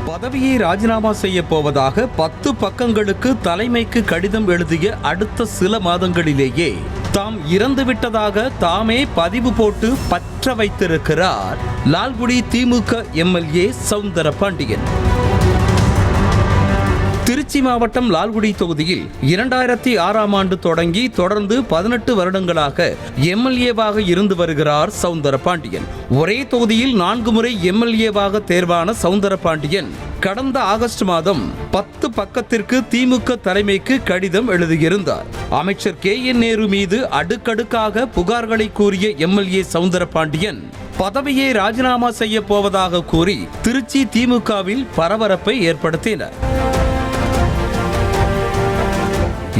பதவியை ராஜினாமா செய்ய போவதாக 10 பக்கங்களுக்கு தலைமைக்கு கடிதம் எழுதிய அடுத்த சில மாதங்களிலேயே தாம் இறந்துவிட்டதாக தாமே பதிவு போட்டு பற்ற வைத்திருக்கிறார் லால்குடி திமுக எம்எல்ஏ சவுந்தரபாண்டியன். திருச்சி மாவட்டம் லால்குடி தொகுதியில் 2006ஆம் ஆண்டு தொடங்கி தொடர்ந்து 18 வருடங்களாக எம்எல்ஏவாக இருந்து வருகிறார் சவுந்தரபாண்டியன். ஒரே தொகுதியில் 4 முறை எம்எல்ஏவாக தேர்வான சவுந்தரபாண்டியன் கடந்த ஆகஸ்ட் மாதம் 10 பக்கத்திற்கு திமுக தலைமைக்கு கடிதம் எழுதியிருந்தார். அமைச்சர் KN நேரு மீது அடுக்கடுக்காக புகார்களை கூறிய எம்எல்ஏ சவுந்தரபாண்டியன் பதவியை ராஜினாமா செய்ய போவதாக கூறி திருச்சி திமுகவில் பரபரப்பை ஏற்படுத்தினார்.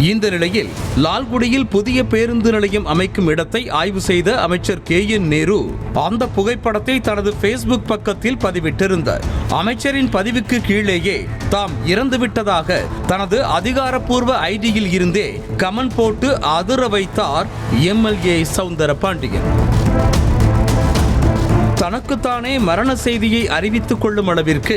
இந்த நிலையில் லால்குடியில் புதிய பேருந்து நிலையம் அமைக்கும் இடத்தை ஆய்வு செய்த அமைச்சர் KN நேரு அந்த புகைப்படத்தை தனது Facebook பக்கத்தில் பதிவிட்டிருந்தார். அமைச்சரின் பதிவுக்கு கீழேயே தாம் இறந்துவிட்டதாக தனது அதிகாரப்பூர்வ ஐடியில் இருந்தே கமெண்ட் போட்டு அதிர வைத்தார் எம்எல்ஏ சவுந்தரபாண்டியன். தனக்குத்தானே மரண செய்தியை அறிவித்துக் கொள்ளும் அளவிற்கு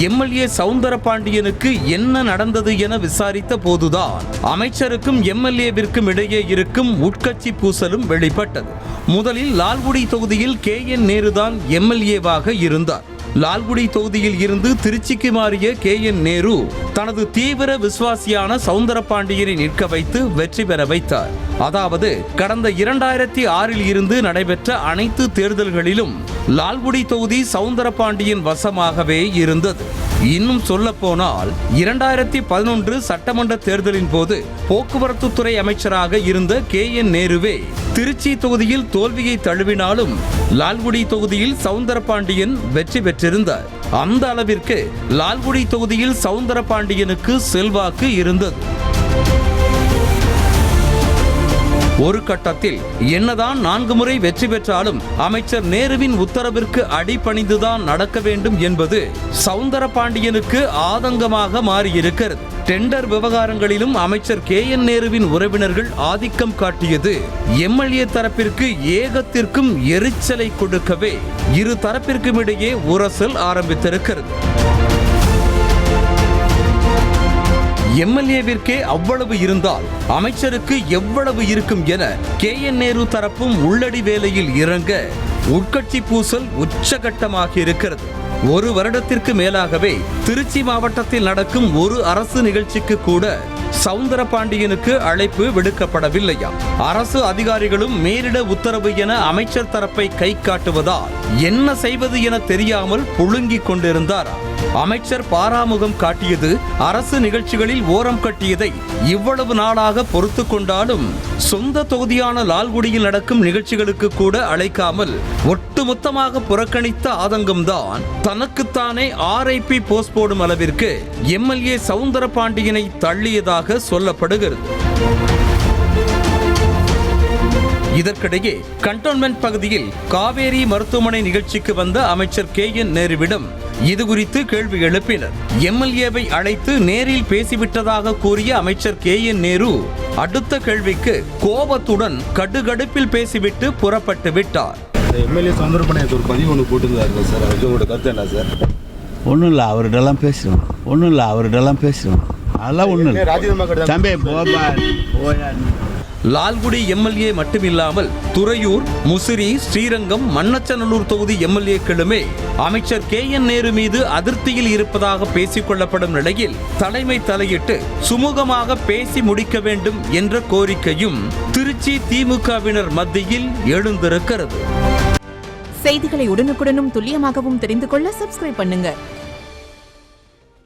எம்எல்ஏ சவுந்தரபாண்டியனுக்கு என்ன நடந்தது என விசாரித்த போதுதான் அமைச்சருக்கும் எம்எல்ஏவிற்கும் இடையே இருக்கும் உட்கட்சி பூசலும் வெளிப்பட்டது. முதலில் லால்குடி தொகுதியில் KN நேருதான் எம்எல்ஏவாக இருந்தார். லால்குடி தொகுதியில் இருந்து திருச்சிக்கு மாறிய KN நேரு தனது தீவிர விசுவாசியான சவுந்தரபாண்டியனை நிற்க வைத்து வெற்றி பெற வைத்தார். அதாவது கடந்த 2006இல் இருந்து நடைபெற்ற அனைத்து தேர்தல்களிலும் லால்குடி தொகுதி சவுந்தரபாண்டியன் வசமாகவே இருந்தது. இன்னும் சொல்ல போனால் 2011 சட்டமன்ற தேர்தலின் போது போக்குவரத்து துறை அமைச்சராக இருந்த KN நேருவே திருச்சி தொகுதியில் தோல்வியை தழுவினாலும் லால்குடி தொகுதியில் சவுந்தரபாண்டியன் வெற்றி பெற்றிருந்தார். அந்த அளவிற்கு லால்குடி தொகுதியில் சவுந்தரபாண்டியனுக்கு செல்வாக்கு இருந்தது. ஒரு கட்டத்தில் என்னதான் 4 முறை வெற்றி பெற்றாலும் அமைச்சர் நேருவின் உத்தரவிற்கு அடிபணிந்துதான் நடக்க வேண்டும் என்பது சவுந்தரபாண்டியனுக்கு ஆதங்கமாக மாறியிருக்கிறது. டெண்டர் விவகாரங்களிலும் அமைச்சர் KN நேருவின் உறவினர்கள் ஆதிக்கம் காட்டியது எம்எல்ஏ தரப்பிற்கு ஏகத்திற்கும் எரிச்சலை கொடுக்கவே இரு தரப்பிற்கும் இடையே உரசல் ஆரம்பித்திருக்கிறது. எம்எல்ஏவிற்கே அவ்வளவு இருந்தால் அமைச்சருக்கு எவ்வளவு இருக்கும் என KN நேரு தரப்பும் உள்ளடி வேலையில் இறங்க உட்கட்சி பூசல் உச்சகட்டமாக இருக்கிறது. ஒரு வருடத்திற்கு மேலாகவே திருச்சி மாவட்டத்தில் நடக்கும் ஒரு அரசு நிகழ்ச்சிக்கு கூட சவுந்தரபாண்டியனுக்கு அழைப்பு விடுக்கப்படவில்லையா? அரசு அதிகாரிகளும் மேலிட உத்தரவு என அமைச்சர் தரப்பை கை காட்டுவதால் என்ன செய்வது என தெரியாமல் புழுங்கிக் கொண்டிருந்தாரா? அமைச்சர் பாராமுகம் காட்டியது, அரசு நிகழ்ச்சிகளில் ஓரம் கட்டியதை இவ்வளவு நாளாக பொறுத்து கொண்டாலும் சொந்த தொகுதியான லால்குடியில் நடக்கும் நிகழ்ச்சிகளுக்கு கூட அழைக்காமல் ஒட்டுமொத்தமாக புறக்கணித்த ஆதங்கம்தான் தனக்குத்தானே RIP போஸ்ட் போடும் அளவிற்கு எம்எல்ஏ சவுந்தரபாண்டியனை தள்ளியதாக சொல்லப்படுகிறது. இதற்கிடையே கண்டோன்மெண்ட் பகுதியில் காவேரி மருத்துவமனை நிகழ்ச்சிக்கு வந்த அமைச்சர் KN நேருவிடம் இது குறித்து கேள்வி எழுப்பினர். எம்எல்ஏவை அழைத்து நேரில் பேசிவிட்டதாக கூறிய அமைச்சர் KN நேரு அடுத்த கேள்விக்கு கோபத்துடன் கடுகடுப்பில் பேசிவிட்டு புறப்பட்டு விட்டார். எம்எல்ஏ சவுந்தரபாண்டியன் ஒரு பதிவு ஒன்று போட்டுருந்தாரு சார், அதுக்கு உங்களோட கருத்து என்ன சார்? ஒன்றும் இல்லை, அவர்கிட்டலாம் பேசுகிறோம். அதெல்லாம் ஒன்றும் இல்லை. ராஜினாமா தம்பி போயா. லால்குடி எம்எல்ஏ மட்டுமில்லாமல் துறையூர், முசிறி, ஸ்ரீரங்கம், மண்ணச்சநல்லூர் தொகுதி எம்எல்ஏக்களுமே அமைச்சர் KN நேரு மீது அதிருப்தியில் இருப்பதாக பேசிக் கொள்ளப்படும் நிலையில் தலைமை தலையிட்டு சுமூகமாக பேசி முடிக்க வேண்டும் என்ற கோரிக்கையும் திருச்சி திமுகவினர் மத்தியில் எழுந்திருக்கிறது. செய்திகளை உடனுக்குடனும் துல்லியமாகவும் தெரிந்து கொள்ள சப்ஸ்கிரைப் பண்ணுங்க.